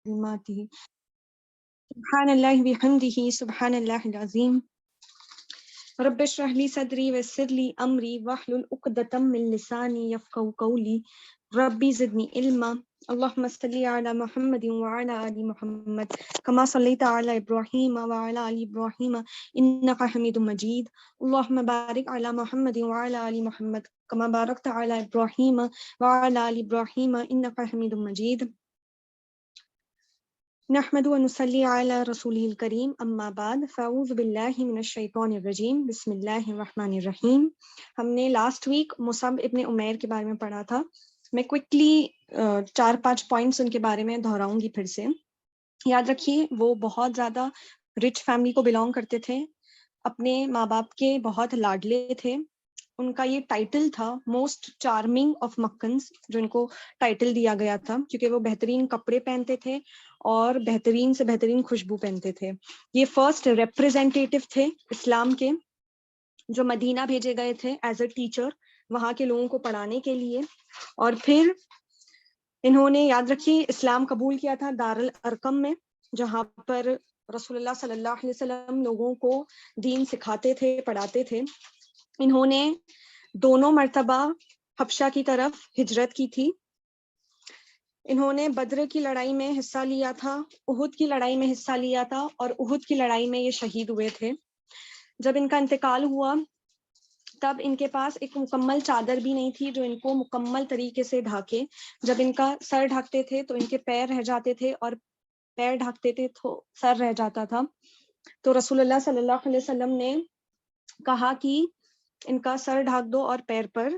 کلماتہ سبحان اللہ بحمدہ سبحان اللہ العظیم رب اشرح لی صدری ویسر لی امری واحلل عقدۃ من لسانی یفقهوا قولی ربی زدنی علما اللهم صل علی محمد وعلی آل محمد كما صلیت علی ابراہیم وعلی آل ابراہیم انک حمید مجید اللهم بارک علی محمد وعلی آل محمد كما بارکت علی ابراہیم وعلی آل ابراہیم انک حمید مجید نحمد و نصلی علی رسولہ الکریم اما بعد فاعوذ باللہ من الشیطان الرجیم بسم اللہ الرحمن الرحیم. ہم نے لاسٹ ویک مصعب ابن عمیر کے بارے میں پڑھا تھا. میں کوئکلی 4-5 پوائنٹس ان کے بارے میں دہراؤں گی پھر سے. یاد رکھیے وہ بہت زیادہ رچ فیملی کو بلانگ کرتے تھے, اپنے ماں باپ کے بہت لاڈلے تھے. ان کا یہ ٹائٹل تھا موسٹ چارمنگ آف مکنز, جو ان کو ٹائٹل دیا گیا تھا کیونکہ وہ بہترین کپڑے پہنتے تھے اور بہترین سے بہترین خوشبو پہنتے تھے. یہ فرسٹ ریپریزنٹیٹو تھے اسلام کے, جو مدینہ بھیجے گئے تھے ایز اے ٹیچر وہاں کے لوگوں کو پڑھانے کے لیے. اور پھر انہوں نے یاد رکھیے اسلام قبول کیا تھا دارالارقم میں, جہاں پر رسول اللہ صلی اللہ علیہ وسلم لوگوں کو دین سکھاتے تھے, پڑھاتے تھے. انہوں نے 2 مرتبہ حبشہ کی طرف ہجرت کی تھی. انہوں نے بدر کی لڑائی میں حصہ لیا تھا, احد کی لڑائی میں حصہ لیا تھا, اور احد کی لڑائی میں یہ شہید ہوئے تھے. جب ان کا انتقال ہوا تب ان کے پاس ایک مکمل چادر بھی نہیں تھی جو ان کو مکمل طریقے سے ڈھانکے. جب ان کا سر ڈھانکتے تھے تو ان کے پیر رہ جاتے تھے, اور پیر ڈھانکتے تھے تو سر رہ جاتا تھا. تو رسول اللہ صلی اللہ علیہ وسلم نے کہا کہ ان کا سر ڈھانک دو اور پیر پر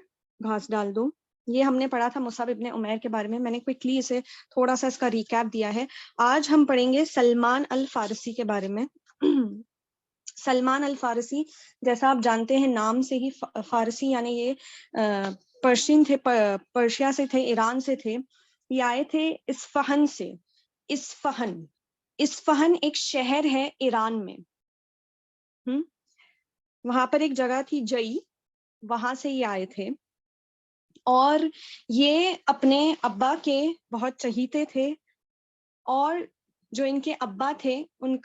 گھاس ڈال دو. یہ ہم نے پڑھا تھا مصعب ابن عمیر کے بارے میں نے کوئکلی اسے تھوڑا سا اس کا ریکیپ دیا ہے. آج ہم پڑھیں گے سلمان الفارسی کے بارے میں. سلمان الفارسی جیسا آپ جانتے ہیں نام سے ہی فارسی یعنی یہ پرشین تھے, پرشیا سے تھے, ایران سے تھے. یہ آئے تھے اصفہان سے. اصفہان ایک شہر ہے ایران میں. وہاں پر ایک جگہ تھی جئی, وہاں سے یہ آئے تھے. اور یہ اپنے ابا کے بہت چہیتے تھے, اور جو ان کے ابا تھے ان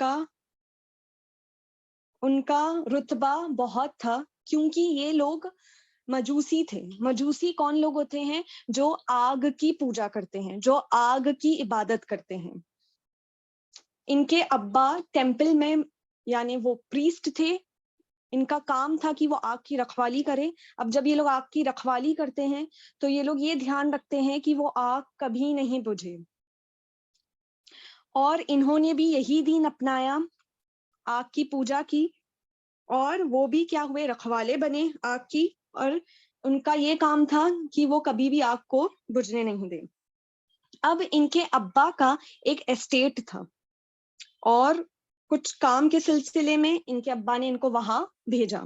کا رتبہ بہت تھا, کیونکہ یہ لوگ مجوسی تھے. مجوسی کون لوگ ہوتے ہیں؟ جو آگ کی پوجا کرتے ہیں, جو آگ کی عبادت کرتے ہیں. ان کے ابا ٹیمپل میں یعنی وہ پریسٹ تھے, ان کا کام تھا کہ وہ آگ کی رکھوالی کرے. اب جب یہ لوگ آگ کی رکھوالی کرتے ہیں تو یہ لوگ یہ دھیان رکھتے ہیں کہ وہ آگ کبھی نہیں بجھے. اور انہوں نے بھی یہی دین اپنایا, آگ کی پوجا کی, اور وہ بھی کیا ہوئے, رکھوالے بنے آگ کی. اور ان کا یہ کام تھا کہ وہ کبھی بھی آگ کو بجھنے نہیں دیں. اب ان کے ابا کا ایک اسٹیٹ تھا, اور کچھ کام کے سلسلے میں ان کے ابا نے ان کو وہاں بھیجا.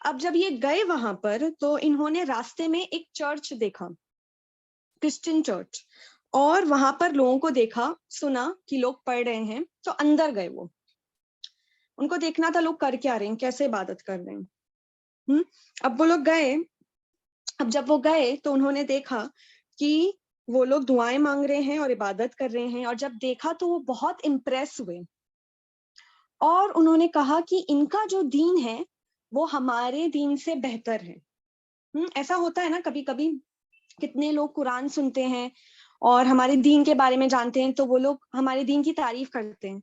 اب جب یہ گئے وہاں پر تو انہوں نے راستے میں ایک چرچ دیکھا, کرسچن چرچ, اور وہاں پر لوگوں کو دیکھا, سنا کہ لوگ پڑھ رہے ہیں, تو اندر گئے. وہ ان کو دیکھنا تھا لوگ کر کیا رہے ہیں, کیسے عبادت کر رہے ہیں. اب وہ لوگ گئے. اب جب وہ گئے تو انہوں نے دیکھا کہ وہ لوگ دعائیں مانگ رہے ہیں اور عبادت کر رہے ہیں. اور جب دیکھا تو وہ بہت امپریس ہوئے, اور انہوں نے کہا کہ ان کا جو دین ہے وہ ہمارے دین سے بہتر ہے. ایسا ہوتا ہے نا کبھی کبھی, کتنے لوگ قرآن سنتے ہیں اور ہمارے دین کے بارے میں جانتے ہیں تو وہ لوگ ہمارے دین کی تعریف کرتے ہیں.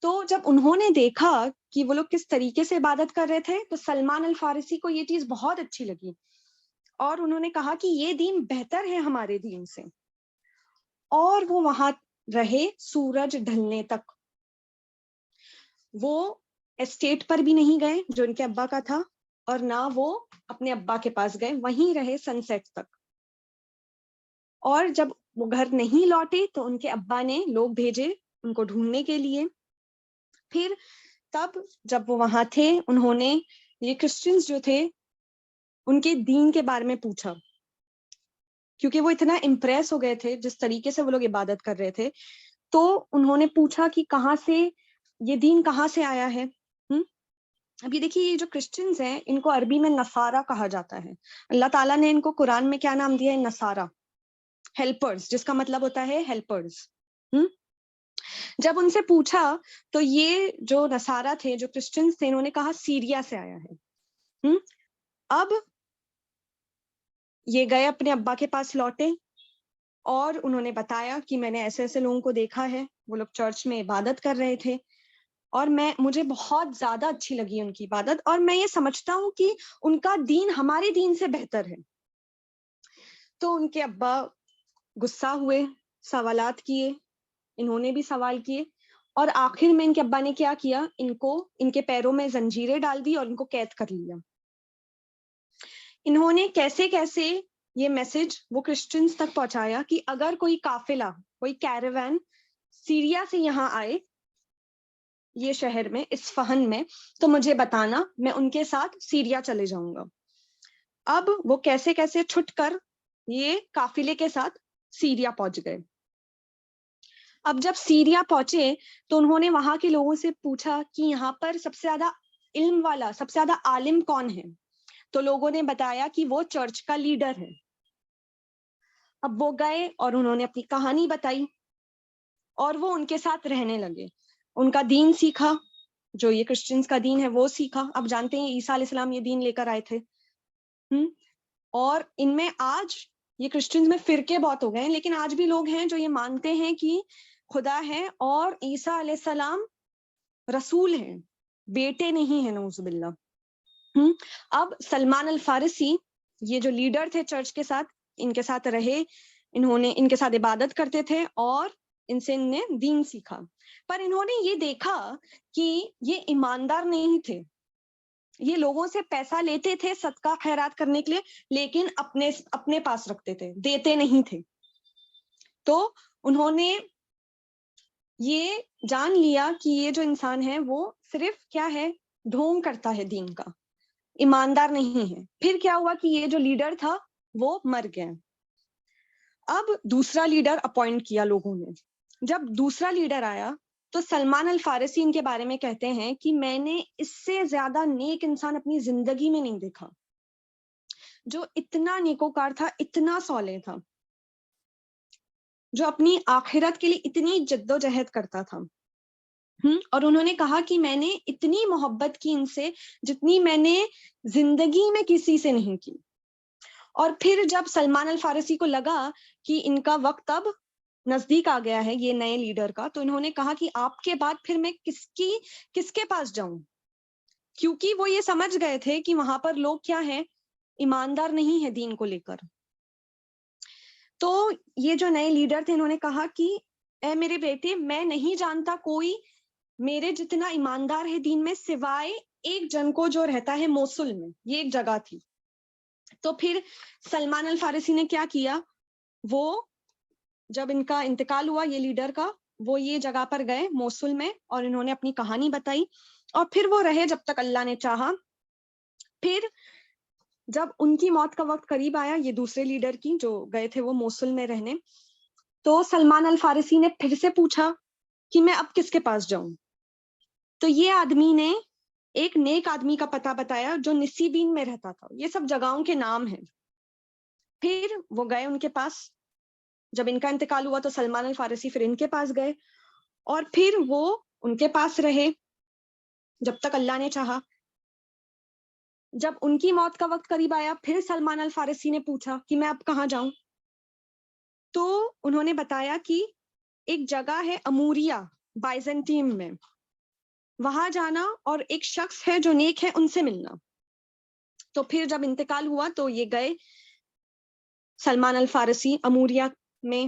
تو جب انہوں نے دیکھا کہ وہ لوگ کس طریقے سے عبادت کر رہے تھے تو سلمان الفارسی کو یہ چیز بہت اچھی لگی, اور انہوں نے کہا کہ یہ دین بہتر ہے ہمارے دین سے. اور وہ وہاں رہے سورج ڈھلنے تک. وہ اسٹیٹ پر بھی نہیں گئے جو ان کے ابا کا تھا, اور نہ وہ اپنے ابا کے پاس گئے, وہیں رہے سن سیٹ تک. اور جب وہ گھر نہیں لوٹے تو ان کے ابا نے لوگ بھیجے ان کو ڈھونڈنے کے لیے. پھر تب جب وہ وہاں تھے انہوں نے یہ کرسچنز جو تھے ان کے دین کے بارے میں پوچھا, کیونکہ وہ اتنا امپریس ہو گئے تھے جس طریقے سے وہ لوگ عبادت کر رہے تھے. تو انہوں نے پوچھا کہ کہاں سے یہ دین کہاں سے آیا ہے. اب یہ دیکھیے, یہ جو کرسچنز ہیں ان کو عربی میں نصارہ کہا جاتا ہے. اللہ تعالیٰ نے ان کو قرآن میں کیا نام دیا ہے؟ نصارہ, ہیلپرز, جس کا مطلب ہوتا ہے ہیلپرز. جب ان سے پوچھا تو یہ جو نصارہ تھے, جو کرسچنز تھے, انہوں نے کہا سیریا سے آیا ہے. اب یہ گئے اپنے ابا کے پاس لوٹے اور انہوں نے بتایا کہ میں نے ایسے ایسے لوگوں کو دیکھا ہے, وہ لوگ چرچ میں عبادت کر رہے تھے اور مجھے بہت زیادہ اچھی لگی ان کی عبادت, اور میں یہ سمجھتا ہوں کہ ان کا دین ہمارے دین سے بہتر ہے. تو ان کے ابا غصہ ہوئے, سوالات کیے, انہوں نے بھی سوال کیے, اور آخر میں ان کے ابا نے کیا کیا, ان کے پیروں میں زنجیریں ڈال دی اور ان کو قید کر لیا. انہوں نے کیسے کیسے یہ میسج وہ کرسچنز تک پہنچایا کہ اگر کوئی قافلہ, کوئی کیراوین سیریا سے یہاں آئے یہ شہر میں, اصفہان میں, تو مجھے بتانا, میں ان کے ساتھ سیریا چلے جاؤں گا. اب وہ کیسے کیسے چھٹ کر یہ قافلے کے ساتھ سیریا پہنچ گئے. اب جب سیریا پہنچے تو انہوں نے وہاں کے لوگوں سے پوچھا کہ یہاں پر سب سے زیادہ علم والا, سب سے زیادہ عالم کون ہے؟ تو لوگوں نے بتایا کہ وہ چرچ کا لیڈر ہے. اب وہ گئے اور انہوں نے اپنی کہانی بتائی اور وہ ان کے ساتھ رہنے لگے, ان کا دین سیکھا, جو یہ کرسچنز کا دین ہے وہ سیکھا. اب جانتے ہیں عیسیٰ علیہ السلام یہ دین لے کر آئے تھے, اور ان میں آج یہ کرسچنز میں فرقے بہت ہو گئے ہیں, لیکن آج بھی لوگ ہیں جو یہ مانتے ہیں کہ خدا ہے اور عیسیٰ علیہ السلام رسول ہیں, بیٹے نہیں ہیں, نعوذ باللہ. اب سلمان الفارسی, یہ جو لیڈر تھے چرچ کے ساتھ, ان کے ساتھ رہے, انہوں نے ان کے ساتھ عبادت کرتے تھے اور ان سے ان نے دین سیکھا, پر انہوں نے یہ دیکھا کہ یہ ایماندار نہیں تھے. یہ لوگوں سے پیسہ لیتے تھے صدقہ خیرات کرنے کے لیے, لیکن اپنے پاس رکھتے تھے, دیتے نہیں تھے. تو انہوں نے یہ جان لیا کہ یہ جو انسان ہے وہ صرف کیا ہے, ڈھونگ کرتا ہے دین کا, ایماندار نہیں ہے. پھر کیا ہوا کہ یہ جو لیڈر تھا وہ مر گیا. اب دوسرا لیڈر اپوائنٹ کیا لوگوں نے. جب دوسرا لیڈر آیا تو سلمان الفارسی ان کے بارے میں کہتے ہیں کہ میں نے اس سے زیادہ نیک انسان اپنی زندگی میں نہیں دیکھا, جو اتنا نیکوکار تھا, اتنا صالح تھا, جو اپنی آخرت کے لیے اتنی جد و جہد کرتا تھا. اور انہوں نے کہا کہ میں نے اتنی محبت کی ان سے جتنی میں نے زندگی میں کسی سے نہیں کی. اور پھر جب سلمان الفارسی کو لگا کہ ان کا وقت اب نزدیک آ گیا ہے یہ نئے لیڈر کا, تو انہوں نے کہا کہ آپ کے بعد پھر میں کس کے پاس جاؤں, کیونکہ وہ یہ سمجھ گئے تھے کہ وہاں پر لوگ کیا ہیں, ایماندار نہیں ہے دین کو لے کر. تو یہ جو نئے لیڈر تھے انہوں نے کہا کہ اے میرے بیٹے, میں نہیں جانتا کوئی میرے جتنا ایماندار ہے دین میں, سوائے ایک جن کو جو رہتا ہے موصل میں, یہ ایک جگہ تھی. تو پھر سلمان الفارسی نے کیا کیا, وہ جب ان کا انتقال ہوا یہ لیڈر کا, وہ یہ جگہ پر گئے موصل میں اور انہوں نے اپنی کہانی بتائی, اور پھر وہ رہے جب تک اللہ نے چاہا. پھر جب ان کی موت کا وقت قریب آیا, یہ دوسرے لیڈر کی جو گئے تھے وہ موصل میں رہنے, تو سلمان الفارسی نے پھر سے پوچھا کہ میں اب کس کے پاس جاؤں. تو یہ آدمی نے ایک نیک آدمی کا پتہ بتایا جو نسیبین میں رہتا تھا. یہ سب جگہوں کے نام ہیں. پھر وہ گئے ان کے پاس, جب ان کا انتقال ہوا تو سلمان الفارسی پھر ان کے پاس گئے, اور پھر وہ ان کے پاس رہے جب تک اللہ نے چاہا. جب ان کی موت کا وقت قریب آیا, پھر سلمان الفارسی نے پوچھا کہ میں اب کہاں جاؤں. تو انہوں نے بتایا کہ ایک جگہ ہے اموریا بائزنٹین میں, وہاں جانا, اور ایک شخص ہے جو نیک ہے, ان سے ملنا. تو پھر جب انتقال ہوا تو یہ گئے سلمان الفارسی اموریا میں,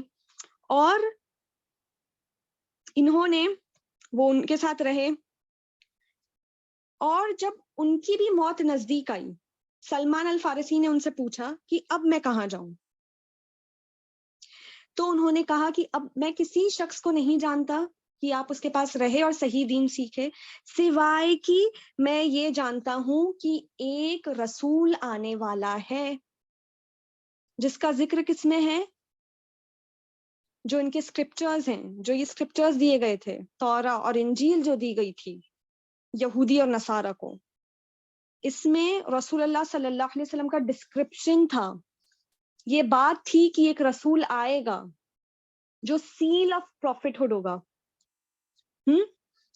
اور انہوں نے وہ ان کے ساتھ رہے. اور جب ان کی بھی موت نزدیک آئی, سلمان الفارسی نے ان سے پوچھا کہ اب میں کہاں جاؤں. تو انہوں نے کہا کہ اب میں کسی شخص کو نہیں جانتا کہ آپ اس کے پاس رہے اور صحیح دین سیکھے, سوائے کہ میں یہ جانتا ہوں کہ ایک رسول آنے والا ہے جس کا ذکر کس میں ہے, جو ان کے سکرپچرز ہیں, جو یہ سکرپچرز دیے گئے تھے, توراہ اور انجیل جو دی گئی تھی یہودی اور نصارہ کو, اس میں رسول اللہ صلی اللہ علیہ وسلم کا ڈسکرپشن تھا. یہ بات تھی کہ ایک رسول آئے گا جو سیل آف پروفٹ ہوڈ ہوگا,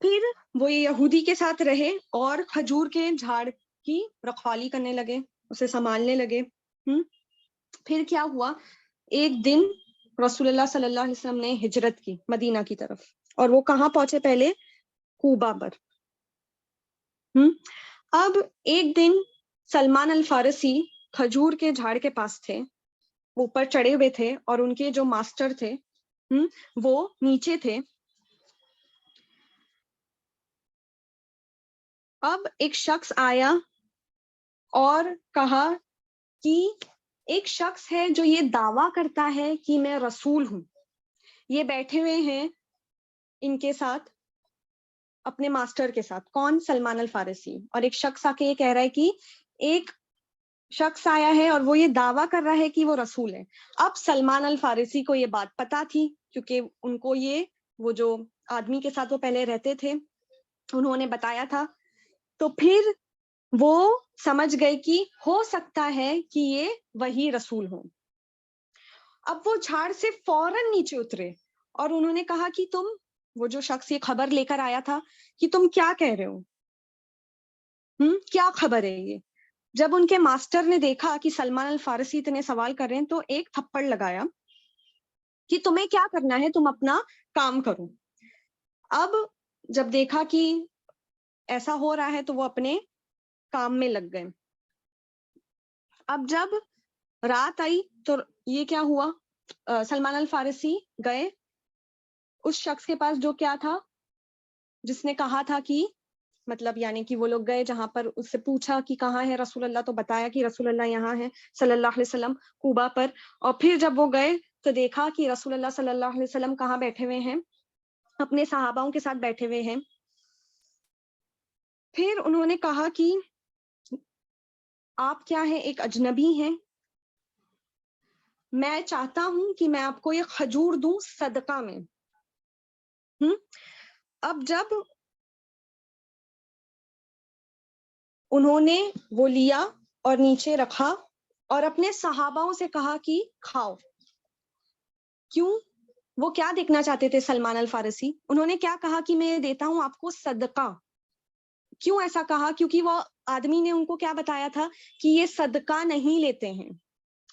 پھر وہ یہودی کے ساتھ رہے اور کھجور کے جھاڑ کی رکھوالی کرنے لگے, اسے سنبھالنے لگے. پھر کیا ہوا, ایک دن رسول اللہ صلی اللہ علیہ وسلم نے ہجرت کی مدینہ کی طرف, اور وہ کہاں پہنچے پہلے؟ کوبا پر. اب ایک دن سلمان الفارسی کھجور کے جھاڑ کے پاس تھے, اوپر چڑھے ہوئے تھے, اور ان کے جو ماسٹر تھے وہ نیچے تھے. اب ایک شخص آیا اور کہا کہ ایک شخص ہے جو یہ دعویٰ کرتا ہے کہ میں رسول ہوں, یہ بیٹھے ہوئے ہیں ان کے ساتھ, اپنے ماسٹر کے ساتھ. کون؟ سلمان الفارسی. اور ایک شخص آ کے یہ کہہ رہا ہے کہ ایک شخص آیا ہے اور وہ یہ دعویٰ کر رہا ہے کہ وہ رسول ہے. اب سلمان الفارسی کو یہ بات پتا تھی, کیونکہ ان کو یہ وہ جو آدمی کے ساتھ وہ پہلے رہتے تھے انہوں نے بتایا تھا. تو پھر وہ سمجھ گئے کہ ہو سکتا ہے کہ یہ وہی رسول ہوں. اب وہ جھاڑ سے فوراً نیچے اترے اور انہوں نے کہا کہ تم, وہ جو شخص یہ خبر لے کر آیا تھا, کہ تم کیا کہہ رہے ہو, کیا خبر ہے یہ؟ جب ان کے ماسٹر نے دیکھا کہ سلمان الفارسی اتنے سوال کر رہے ہیں تو ایک تھپڑ لگایا کہ تمہیں کیا کرنا ہے, تم اپنا کام کرو. اب جب دیکھا کہ ایسا ہو رہا ہے تو وہ اپنے کام میں لگ گئے. اب جب رات آئی تو یہ کیا ہوا, سلمان الفارسی گئے اس شخص کے پاس جو کیا تھا, جس نے کہا تھا کہ مطلب یعنی کہ وہ لوگ گئے جہاں پر اس سے پوچھا کہ کہاں ہے رسول اللہ, تو بتایا کہ رسول اللہ یہاں ہے صلی اللہ علیہ وسلم کوبا پر. اور پھر جب وہ گئے تو دیکھا کہ رسول اللہ صلی اللہ علیہ وسلم کہاں بیٹھے ہوئے ہیں, اپنے صحاباؤں کے ساتھ بیٹھے ہوئے ہیں. پھر انہوں نے کہا کہ آپ کیا ہیں, ایک اجنبی ہیں, میں چاہتا ہوں کہ میں آپ کو یہ کھجور دوں صدقہ میں. اب جب انہوں نے وہ لیا اور نیچے رکھا اور اپنے صحاباؤں سے کہا کہ کھاؤ. کیوں؟ وہ کیا دیکھنا چاہتے تھے سلمان الفارسی, انہوں نے کیا کہا کہ میں دیتا ہوں آپ کو صدقہ. کیوں ایسا کہا؟ کیونکہ وہ آدمی نے ان کو کیا بتایا تھا کہ یہ صدقہ نہیں لیتے ہیں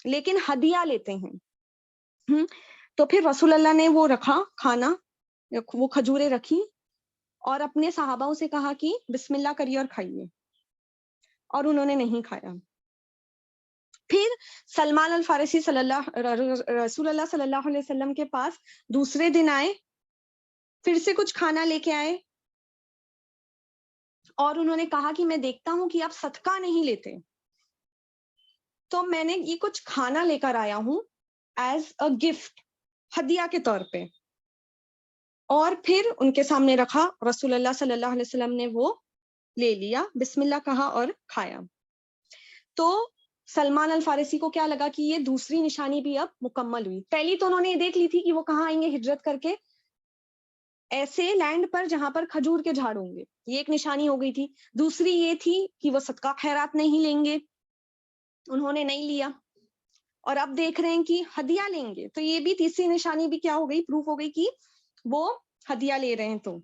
لیکن ہدیہ لیتے ہیں. تو پھر رسول اللہ نے وہ رکھا کھانا, وہ کھجوریں رکھی اور اپنے صحاباؤں سے کہا کہ بسم اللہ کریے اور کھائیے, اور انہوں نے نہیں کھایا. پھر سلمان الفارسی رسول اللہ صلی اللہ علیہ وسلم کے پاس دوسرے دن آئے, پھر سے کچھ کھانا لے کے آئے اور انہوں نے کہا کہ میں دیکھتا ہوں کہ آپ صدقہ نہیں لیتے, تو میں نے یہ کچھ کھانا لے کر آیا ہوں ایز اے گفٹ, ہدیہ کے طور پہ. اور پھر ان کے سامنے رکھا, رسول اللہ صلی اللہ علیہ وسلم نے وہ لے لیا, بسم اللہ کہا اور کھایا. تو سلمان الفارسی کو کیا لگا کہ یہ دوسری نشانی بھی اب مکمل ہوئی. پہلی تو انہوں نے یہ دیکھ لی تھی کہ وہ کہاں آئیں گے ہجرت کر کے, ایسے لینڈ پر جہاں پر کھجور کے جھاڑ ہوں گے, یہ ایک نشانی ہو گئی تھی. دوسری یہ تھی کہ وہ صدقہ خیرات نہیں لیں گے, انہوں نے نہیں لیا. اور اب دیکھ رہے ہیں کہ ہدیہ لیں گے, تو یہ بھی تیسری نشانی بھی کیا ہو گئی, پروف ہو گئی کہ وہ ہدیہ لے رہے ہیں. تو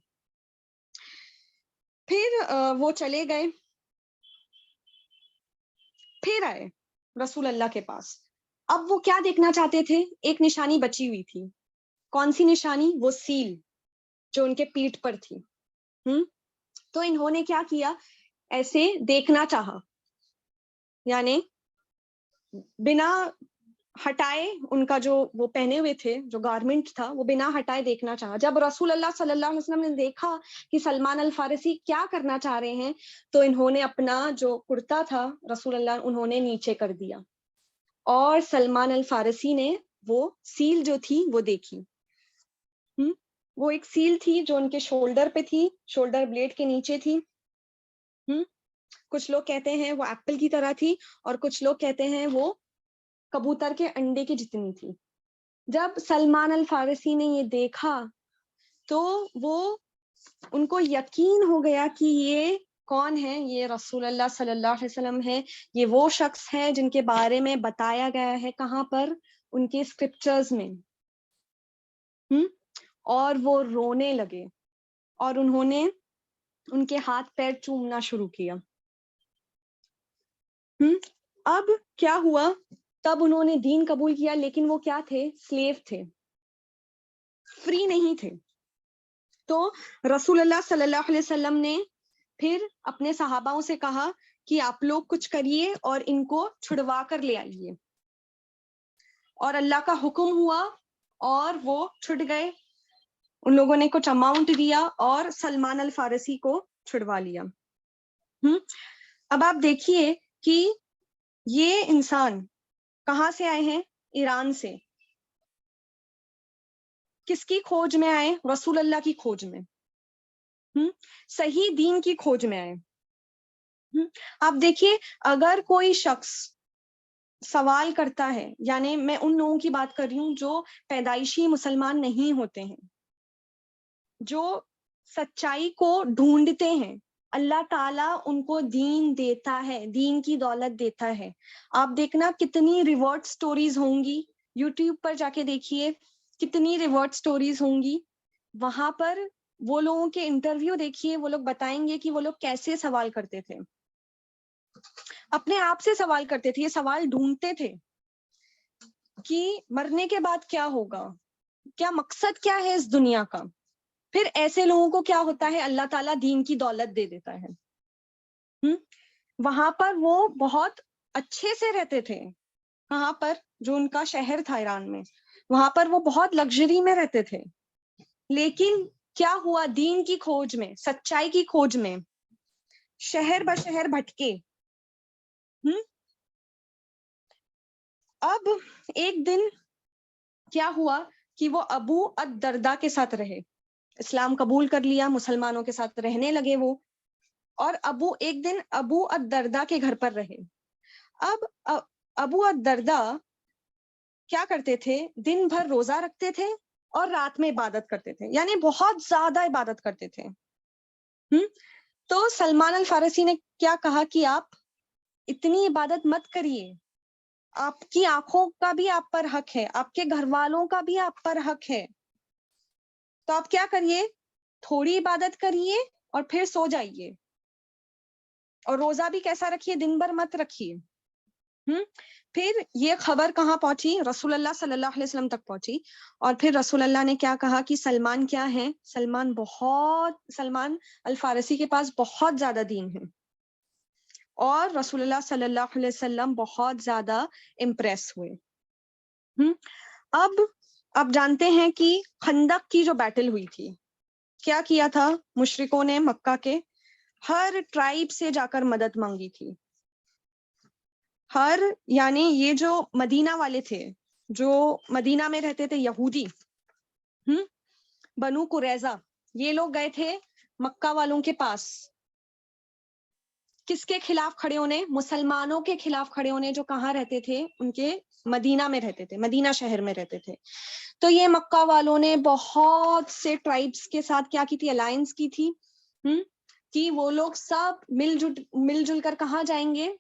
پھر وہ چلے گئے, پھر آئے رسول اللہ کے پاس. اب وہ کیا دیکھنا چاہتے تھے, ایک نشانی بچی ہوئی تھی. کون سی نشانی؟ وہ سیل جو ان کے پیٹھ پر تھی. تو انہوں نے کیا کیا, ایسے دیکھنا چاہا, یعنی بنا ہٹائے ان کا جو وہ پہنے ہوئے تھے جو گارمنٹ تھا وہ بنا ہٹائے دیکھنا چاہا. جب رسول اللہ صلی اللہ علیہ وسلم نے دیکھا کہ سلمان الفارسی کیا کرنا چاہ رہے ہیں, تو انہوں نے اپنا جو کرتا تھا رسول اللہ انہوں نے نیچے کر دیا, اور سلمان الفارسی نے وہ سیل جو تھی وہ دیکھی. وہ ایک سیل تھی جو ان کے شولڈر پہ تھی, شولڈر بلیڈ کے نیچے تھی. کچھ لوگ کہتے ہیں وہ ایپل کی طرح تھی, اور کچھ لوگ کہتے ہیں وہ کبوتر کے انڈے کی جتنی تھی. جب سلمان الفارسی نے یہ دیکھا تو وہ ان کو یقین ہو گیا کہ یہ کون ہے, یہ رسول اللہ صلی اللہ علیہ وسلم ہے, یہ وہ شخص ہے جن کے بارے میں بتایا گیا ہے کہاں پر, ان کے اسکرپچرز میں. اور وہ رونے لگے, اور انہوں نے ان کے ہاتھ پیر چومنا شروع کیا. اب کیا ہوا, تب انہوں نے دین قبول کیا, لیکن وہ کیا تھے؟ سلیو تھے, فری نہیں تھے. تو رسول اللہ صلی اللہ علیہ وسلم نے پھر اپنے صحاباؤں سے کہا کہ آپ لوگ کچھ کریے اور ان کو چھڑوا کر لے آئیے. اور اللہ کا حکم ہوا اور وہ چھٹ گئے. ان لوگوں نے کچھ اماؤنٹ دیا اور سلمان الفارسی کو چھڑوا لیا. اب آپ دیکھیے کہ یہ انسان کہاں سے آئے ہیں؟ ایران سے. کس کی کھوج میں آئے؟ رسول اللہ کی کھوج میں, صحیح دین کی کھوج میں آئے. آپ دیکھیے, اگر کوئی شخص سوال کرتا ہے, یعنی میں ان لوگوں کی بات کر رہی ہوں جو پیدائشی مسلمان نہیں ہوتے ہیں, جو سچائی کو ڈھونڈتے ہیں, اللہ تعالیٰ ان کو دین دیتا ہے, دین کی دولت دیتا ہے. آپ دیکھنا کتنی ریورٹ سٹوریز ہوں گی, یوٹیوب پر جا کے دیکھیے کتنی ریورٹ سٹوریز ہوں گی. وہاں پر وہ لوگوں کے انٹرویو دیکھیے, وہ لوگ بتائیں گے کہ وہ لوگ کیسے سوال کرتے تھے, اپنے آپ سے سوال کرتے تھے, یہ سوال ڈھونڈتے تھے کہ مرنے کے بعد کیا ہوگا, کیا مقصد کیا ہے اس دنیا کا. پھر ایسے لوگوں کو کیا ہوتا ہے؟ اللہ تعالیٰ دین کی دولت دے دیتا ہے. وہاں پر وہ بہت اچھے سے رہتے تھے. کہاں پر؟ جو ان کا شہر تھا ایران میں, وہاں پر وہ بہت لگژری میں رہتے تھے. لیکن کیا ہوا؟ دین کی کھوج میں, سچائی کی کھوج میں شہر بشہر بھٹکے. اب ایک دن کیا ہوا کہ وہ ابو الدرداء کے ساتھ رہے, اسلام قبول کر لیا, مسلمانوں کے ساتھ رہنے لگے وہ. اور ایک دن ابو الدرداء کے گھر پر رہے. اب ابو الدرداء کیا کرتے تھے؟ دن بھر روزہ رکھتے تھے اور رات میں عبادت کرتے تھے, یعنی بہت زیادہ عبادت کرتے تھے. تو سلمان الفارسی نے کیا کہا کہ آپ اتنی عبادت مت کریے, آپ کی آنکھوں کا بھی آپ پر حق ہے, آپ کے گھر والوں کا بھی آپ پر حق ہے. تو آپ کیا کریے؟ تھوڑی عبادت کریے اور پھر سو جائیے, اور روزہ بھی کیسا رکھیے؟ دن بھر مت رکھیے. پھر یہ خبر کہاں پہنچی؟ رسول اللہ صلی اللہ علیہ وسلم تک پہنچی. اور پھر رسول اللہ نے کیا کہا کہ سلمان کیا ہے؟ سلمان الفارسی کے پاس بہت زیادہ دین ہے. اور رسول اللہ صلی اللہ علیہ وسلم بہت زیادہ امپریس ہوئے. اب جانتے ہیں کہ خندق کی جو بیٹل ہوئی تھی, کیا کیا تھا مشرکوں نے؟ مکہ کے ہر ٹرائب سے جا کر مدد مانگی تھی. یعنی یہ جو مدینہ والے تھے, جو مدینہ میں رہتے تھے یہودی, بنو قریظہ, یہ لوگ گئے تھے مکہ والوں کے پاس. کس کے خلاف کھڑے ہونے؟ مسلمانوں کے خلاف کھڑے ہونے, جو کہاں رہتے تھے؟ ان کے مدینہ میں رہتے تھے, مدینہ شہر میں رہتے تھے. تو یہ مکہ والوں نے بہت سے ٹرائبس کے ساتھ کیا کی تھی؟ الائنس کی تھی, کہ وہ لوگ سب مل جل کر کہاں جائیں گے؟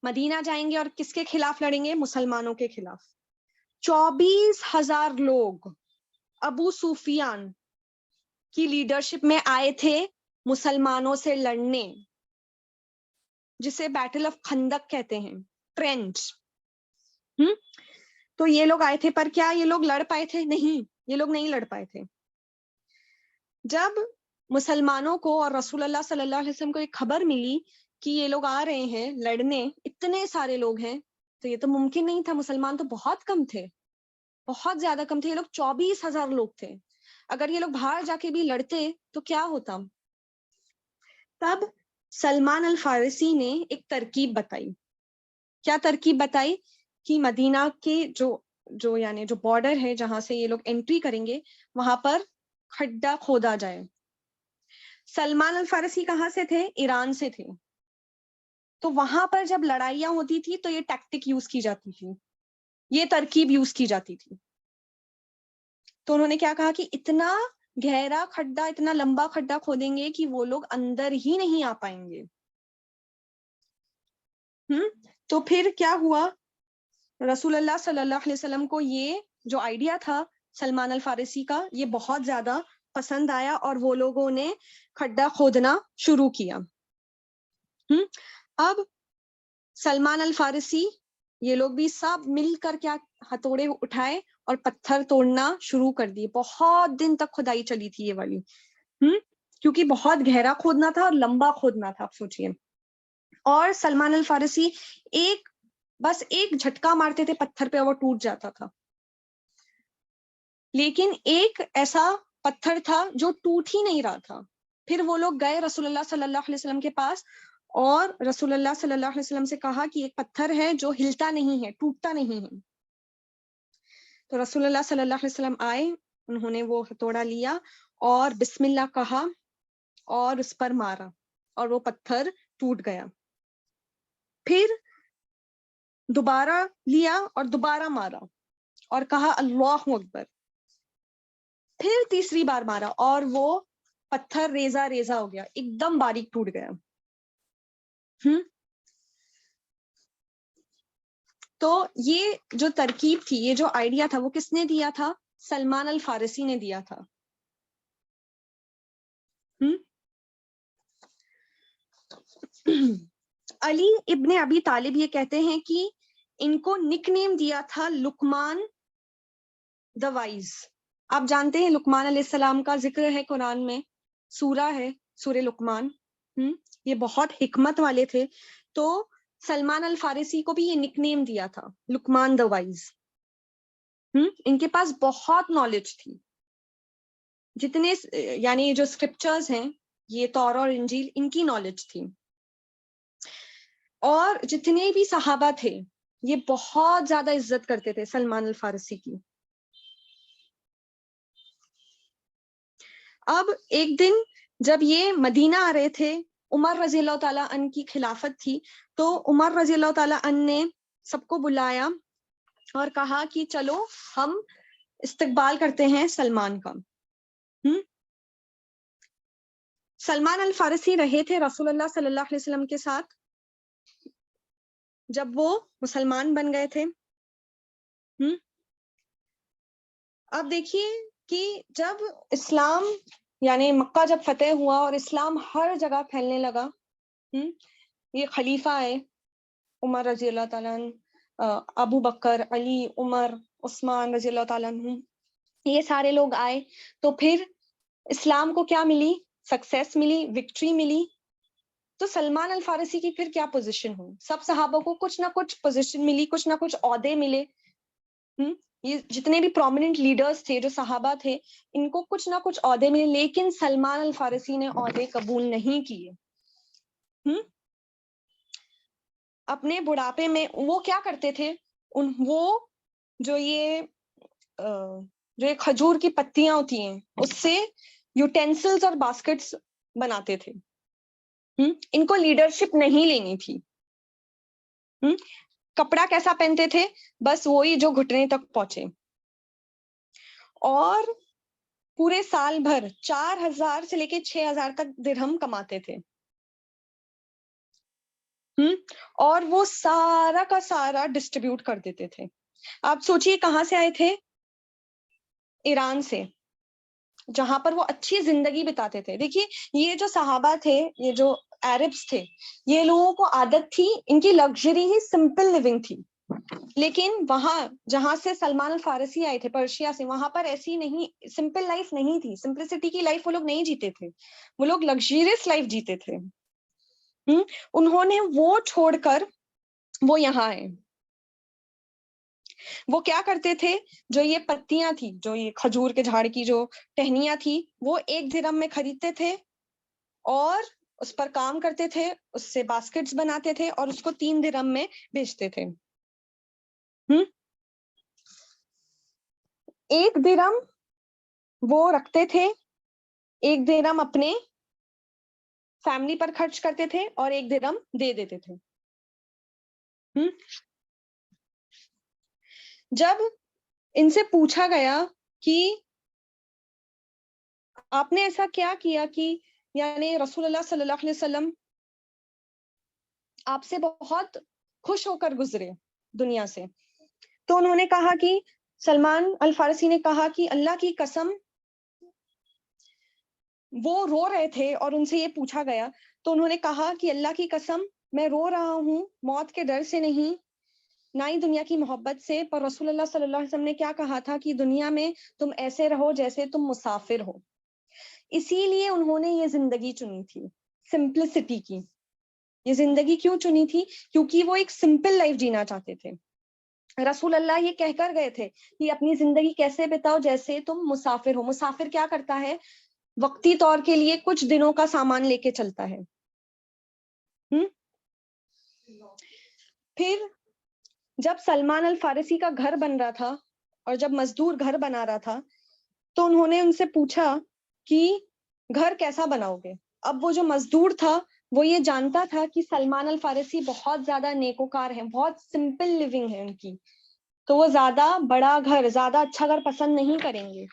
مدینہ جائیں گے. اور کس کے خلاف لڑیں گے؟ مسلمانوں کے خلاف. 24,000 لوگ ابو سفیان کی لیڈرشپ میں آئے تھے مسلمانوں سے لڑنے, جسے بیٹل آف خندق کہتے ہیں, ٹرینچ. تو یہ لوگ آئے تھے, پر کیا یہ لوگ لڑ پائے تھے؟ نہیں, یہ لوگ نہیں لڑ پائے تھے. جب مسلمانوں کو اور رسول اللہ صلی اللہ علیہ وسلم کو ایک خبر ملی کہ یہ لوگ آ رہے ہیں لڑنے, اتنے سارے لوگ ہیں, تو یہ تو ممکن نہیں تھا. مسلمان تو بہت کم تھے, بہت زیادہ کم تھے. یہ لوگ 24,000 لوگ تھے. اگر یہ لوگ باہر جا کے بھی لڑتے تو کیا ہوتا؟ تب سلمان الفارسی نے ایک ترکیب بتائی. کیا ترکیب بتائی؟ کہ مدینہ کے جو یعنی جو بارڈر ہے جہاں سے یہ لوگ انٹری کریں گے, وہاں پر کھڈا کھودا جائے. سلمان الفارسی کہاں سے تھے؟ ایران سے تھے. تو وہاں پر جب لڑائیاں ہوتی تھی تو یہ ٹیکٹک یوز کی جاتی تھی, یہ ترکیب یوز کی جاتی تھی. تو انہوں نے کیا کہا کہ اتنا گہرا کھڈا, اتنا لمبا کھڈا کھودیں گے کہ وہ لوگ اندر ہی نہیں آ پائیں گے. تو پھر کیا ہوا؟ رسول اللہ صلی اللہ علیہ وسلم کو یہ جو آئیڈیا تھا سلمان الفارسی کا, یہ بہت زیادہ پسند آیا اور وہ لوگوں نے کھڈا کھودنا شروع کیا. اب سلمان الفارسی یہ لوگ بھی سب مل کر کیا ہتھوڑے اٹھائے اور پتھر توڑنا شروع کر دیے. بہت دن تک کھدائی چلی تھی یہ والی, کیونکہ بہت گہرا کھودنا تھا اور لمبا کھودنا تھا, آپ سوچئے. اور سلمان الفارسی بس ایک جھٹکا مارتے تھے پتھر پہ اور وہ ٹوٹ جاتا تھا. لیکن ایک ایسا پتھر تھا جو ٹوٹ ہی نہیں رہا تھا. پھر وہ لوگ گئے رسول اللہ صلی اللہ علیہ وسلم کے پاس اور رسول اللہ صلی اللہ علیہ وسلم سے کہا کہ ایک پتھر ہے جو ہلتا نہیں ہے, ٹوٹتا نہیں ہے. تو رسول اللہ صلی اللہ علیہ وسلم آئے, انہوں نے وہ ہتھوڑا لیا اور بسم اللہ کہا اور اس پر مارا اور وہ پتھر ٹوٹ گیا. پھر دوبارہ لیا اور دوبارہ مارا اور کہا اللہ اکبر. پھر تیسری بار مارا اور وہ پتھر ریزہ ریزہ ہو گیا, ایک دم باریک ٹوٹ گیا. تو یہ جو ترکیب تھی, یہ جو آئیڈیا تھا, وہ کس نے دیا تھا؟ سلمان الفارسی نے دیا تھا. علی ابن ابی طالب یہ کہتے ہیں کہ ان کو نک نیم دیا تھا لقمان دا وائز. آپ جانتے ہیں لقمان علیہ السلام کا ذکر ہے قرآن میں, سورہ ہے سورہ لقمان. یہ بہت حکمت والے تھے, تو سلمان الفارسی کو بھی یہ نک نیم دیا تھا لقمان دا وائز. ان کے پاس بہت نالج تھی. جتنے یعنی جو اسکرپچرز ہیں, یہ تورا اور انجیل, ان کی نالج تھی. اور جتنے بھی صحابہ تھے یہ بہت زیادہ عزت کرتے تھے سلمان الفارسی کی. اب ایک دن جب یہ مدینہ آ رہے تھے, عمر رضی اللہ تعالیٰ عنہ کی خلافت تھی, تو عمر رضی اللہ تعالیٰ عنہ نے سب کو بلایا اور کہا کہ چلو ہم استقبال کرتے ہیں سلمان کا. سلمان الفارسی رہے تھے رسول اللہ صلی اللہ علیہ وسلم کے ساتھ جب وہ مسلمان بن گئے تھے. اب دیکھیے کہ جب اسلام یعنی مکہ جب فتح ہوا اور اسلام ہر جگہ پھیلنے لگا, یہ خلیفہ آئے عمر رضی اللہ تعالیٰ عنہ, ابو بکر, علی, عمر, عثمان رضی اللہ تعالیٰ عنہ, یہ سارے لوگ آئے, تو پھر اسلام کو کیا ملی؟ سکسیس ملی, وکٹری ملی. تو سلمان الفارسی کی پھر کیا پوزیشن ہوئی؟ سب صحابہ کو کچھ نہ کچھ پوزیشن ملی, کچھ نہ کچھ عہدے ملے. یہ جتنے بھی پرومیننٹ لیڈرز تھے جو صحابہ تھے, ان کو کچھ نہ کچھ عہدے ملے, لیکن سلمان الفارسی نے عہدے قبول نہیں کیے. اپنے بڑھاپے میں وہ کیا کرتے تھے, وہ جو یہ کھجور کی پتیاں ہوتی ہیں اس سے یوٹینسلز اور باسکٹس بناتے تھے. ان کو لیڈرشپ نہیں لینی تھی. کپڑا کیسا پہنتے تھے؟ بس وہی جو گھٹنے تک پہنچے. اور پورے سال بھر 4000 سے لے کے 6000 تک درہم کماتے تھے. اور وہ سارا کا سارا ڈسٹریبیوٹ کر دیتے تھے. آپ سوچئے کہاں سے آئے تھے؟ ایران سے, جہاں پر وہ اچھی زندگی بتاتے تھے. دیکھیے یہ جو صحابہ تھے, یہ جو عربس تھے, یہ لوگوں کو عادت تھی, ان کی لگژری ہی سمپل لیونگ تھی. لیکن وہاں جہاں سے سلمان الفارسی آئے تھے, پرشیا سے, وہاں پر ایسی نہیں سمپل لائف نہیں تھی. سمپلسٹی کی لائف وہ لوگ نہیں جیتے تھے, وہ لوگ لگژریس لائف جیتے تھے. انہوں نے وہ چھوڑ کر وہ یہاں آئے. وہ کیا کرتے تھے, جو یہ پتیاں تھی, جو یہ کھجور کے جھاڑ کی جو ٹہنیاں تھی, وہ 1 درہم میں خریدتے تھے اور اس پر کام کرتے تھے, اس سے باسکٹس بناتے تھے اور اس کو 3 درہم میں بیچتے تھے. 1 درہم وہ رکھتے تھے, 1 درہم اپنے فیملی پر خرچ کرتے تھے اور 1 درہم دے دیتے تھے. جب ان سے پوچھا گیا کہ آپ نے ایسا کیا کیا کہ یعنی رسول اللہ صلی اللہ علیہ وسلم آپ سے بہت خوش ہو کر گزرے دنیا سے, تو انہوں نے کہا کہ سلمان الفارسی نے کہا کہ اللہ کی قسم وہ رو رہے تھے اور ان سے یہ پوچھا گیا تو انہوں نے کہا کہ اللہ کی قسم میں رو رہا ہوں موت کے ڈر سے نہیں، نہ ہی دنیا کی محبت سے، پر رسول اللہ صلی اللہ علیہ وسلم نے کیا کہا تھا کہ دنیا میں تم ایسے رہو جیسے تم مسافر ہو. اسی لیے انہوں نے یہ زندگی چنی تھی، سمپلسٹی کی. یہ زندگی کیوں چنی تھی؟ کیونکہ وہ ایک سمپل لائف جینا چاہتے تھے. رسول اللہ یہ کہہ کر گئے تھے کہ اپنی زندگی کیسے بتاؤ جیسے تم مسافر ہو. مسافر کیا کرتا ہے؟ وقتی طور کے لیے کچھ دنوں کا سامان لے کے چلتا ہے. پھر جب سلمان الفارسی کا گھر بن رہا تھا اور جب مزدور گھر بنا رہا تھا تو انہوں نے ان سے پوچھا کہ گھر کیسا بناؤ گے. اب وہ جو مزدور تھا وہ یہ جانتا تھا کہ سلمان الفارسی بہت زیادہ نیکوکار ہیں، بہت سمپل لیونگ ہے ان کی، تو وہ زیادہ بڑا گھر، زیادہ اچھا گھر پسند نہیں کریں گے.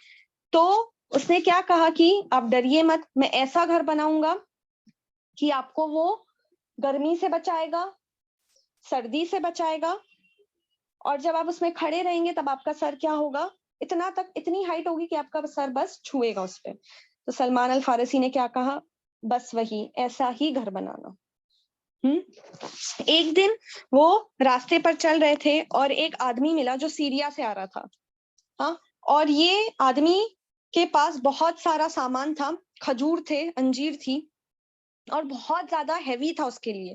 تو اس نے کیا کہا کہ آپ ڈریے مت، میں ایسا گھر بناؤں گا کہ آپ کو وہ گرمی سے بچائے گا، سردی سے بچائے گا، اور جب آپ اس میں کھڑے رہیں گے تب آپ کا سر کیا ہوگا، اتنا تک، اتنی ہائٹ ہوگی کہ آپ کا سر بس چھوئے گا اس پہ. تو سلمان الفارسی نے کیا کہا؟ بس وہی، ایسا ہی گھر بنانا. ایک دن وہ راستے پر چل رہے تھے اور ایک آدمی ملا جو سیریا سے آ رہا تھا. ہاں، اور یہ آدمی کے پاس بہت سارا سامان تھا، کھجور تھے، انجیر تھی، اور بہت زیادہ ہیوی تھا اس کے لیے.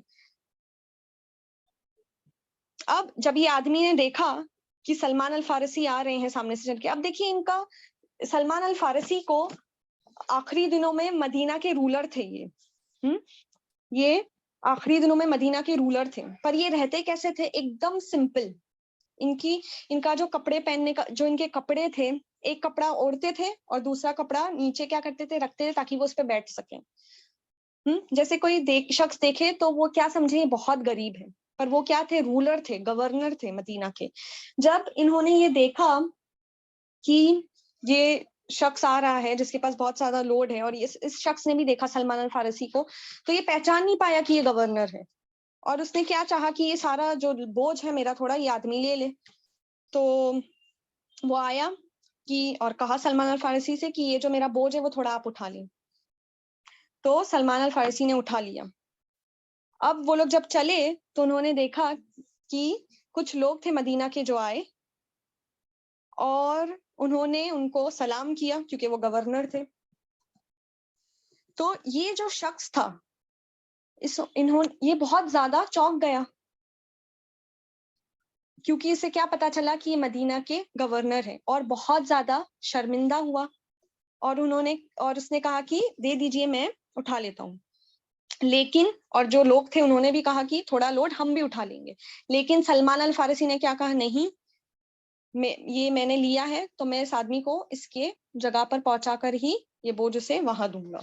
اب جب یہ آدمی نے دیکھا کہ سلمان الفارسی آ رہے ہیں سامنے سے چل کے، اب دیکھیے ان کا، سلمان الفارسی کو آخری دنوں میں مدینہ کے رولر تھے یہ آخری دنوں میں مدینہ کے رولر تھے، پر یہ رہتے کیسے تھے؟ ایک دم سمپل. ان کا جو کپڑے پہننے کا، جو ان کے کپڑے تھے، ایک کپڑا اوڑھتے تھے اور دوسرا کپڑا نیچے کیا کرتے تھے؟ رکھتے تھے تاکہ وہ اس پہ بیٹھ سکیں. جیسے کوئی شخص دیکھے تو وہ کیا سمجھے؟ یہ بہت غریب ہے، پر وہ کیا تھے؟ رولر تھے، گورنر تھے مدینہ کے. جب انہوں نے یہ دیکھا کہ یہ شخص آ رہا ہے جس کے پاس بہت زیادہ لوڈ ہے، اور اس شخص نے بھی دیکھا سلمان الفارسی کو، تو یہ پہچان نہیں پایا کہ یہ گورنر ہے، اور اس نے کیا چاہا کہ یہ سارا جو بوجھ ہے میرا تھوڑا یہ آدمی لے لے. تو وہ آیا اور کہا سلمان الفارسی سے کہ یہ جو میرا بوجھ ہے وہ تھوڑا آپ اٹھا لیں. تو سلمان الفارسی نے اٹھا لیا. اب وہ لوگ جب چلے تو انہوں نے دیکھا کہ کچھ لوگ تھے مدینہ کے جو آئے، اور انہوں نے ان کو سلام کیا کیونکہ وہ گورنر تھے. تو یہ جو شخص تھا یہ بہت زیادہ چونک گیا، کیونکہ اسے کیا پتا چلا کہ یہ مدینہ کے گورنر ہے، اور بہت زیادہ شرمندہ ہوا، اور اس نے کہا کہ دے دیجئے، میں اٹھا لیتا ہوں. لیکن اور جو لوگ تھے انہوں نے بھی کہا کہ تھوڑا لوڈ ہم بھی اٹھا لیں گے، لیکن سلمان الفارسی نے کیا کہا؟ نہیں، یہ میں نے لیا ہے تو میں اس آدمی کو اس کے جگہ پر پہنچا کر ہی یہ بوجھ اسے وہاں دوں گا.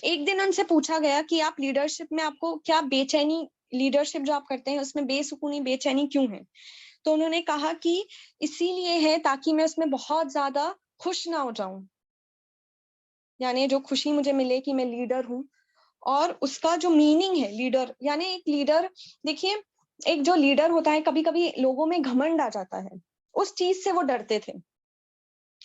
ایک دن ان سے پوچھا گیا کہ آپ لیڈرشپ میں آپ کو کیا بے چینی، لیڈرشپ جو آپ کرتے ہیں اس میں بے سکونی، بے چینی کیوں ہے؟ تو انہوں نے کہا کہ اسی لیے ہے تاکہ میں اس میں بہت زیادہ خوش نہ ہو جاؤں، یعنی جو خوشی مجھے ملے کہ میں لیڈر ہوں. اور اس کا جو میننگ ہے لیڈر، یعنی ایک لیڈر، دیکھیے ایک جو لیڈر ہوتا ہے کبھی کبھی لوگوں میں گھمنڈ آ جاتا ہے، اس چیز سے وہ ڈرتے تھے،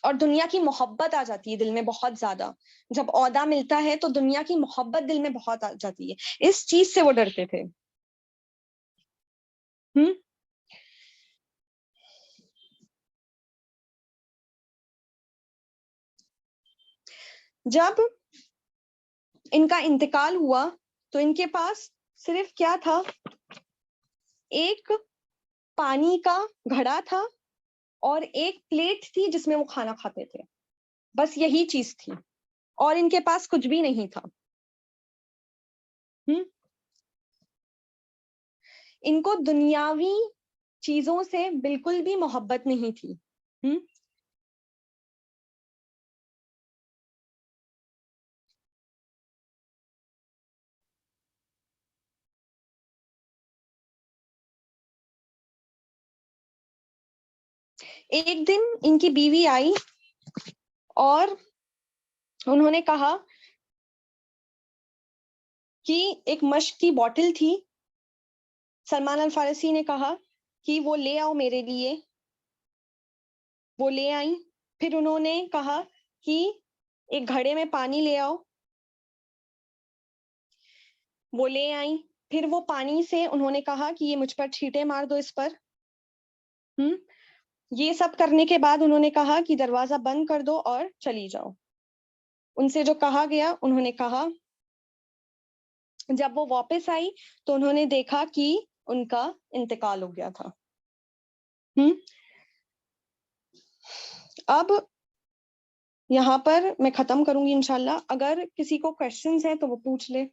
اور دنیا کی محبت آ جاتی ہے دل میں بہت زیادہ. جب عہدہ ملتا ہے تو دنیا کی محبت دل میں بہت آ جاتی ہے، اس چیز سے وہ ڈرتے تھے. جب ان کا انتقال ہوا تو ان کے پاس صرف کیا تھا؟ ایک پانی کا گھڑا تھا اور ایک پلیٹ تھی جس میں وہ کھانا کھاتے تھے، بس یہی چیز تھی، اور ان کے پاس کچھ بھی نہیں تھا. ان کو دنیاوی چیزوں سے بالکل بھی محبت نہیں تھی. ایک دن ان کی بیوی آئی اور انہوں نے کہا کہ ایک مشق کی بوتل تھی. سلمان الفارسی نے کہا کہ وہ لے آؤ میرے لیے، وہ لے آئیں. پھر انہوں نے کہا کہ ایک گھڑے میں پانی لے آؤ. وہ لے آئیں. پھر وہ پانی سے انہوں نے کہا کہ یہ مجھ پر چھینٹے مار دو اس پر. یہ سب کرنے کے بعد انہوں نے کہا کہ دروازہ بند کر دو اور چلی جاؤ. ان سے جو کہا گیا انہوں نے کہا. جب وہ واپس آئی تو انہوں نے دیکھا کہ ان کا انتقال ہو گیا تھا. اب یہاں پر میں ختم کروں گی انشاءاللہ. اگر کسی کو کوشچنز ہیں تو وہ پوچھ لے.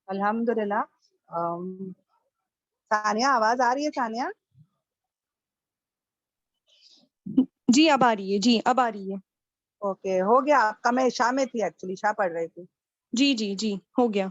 الحمدللہ. ثانیہ آواز آ رہی ہے؟ ثانیہ جی اب آ رہی ہے. جی اب آ رہی ہے. اوکے ہو گیا آپ کا. میں عشاء میں تھی ایکچولی، عشاء پڑھ رہی تھی. جی جی جی ہو گیا.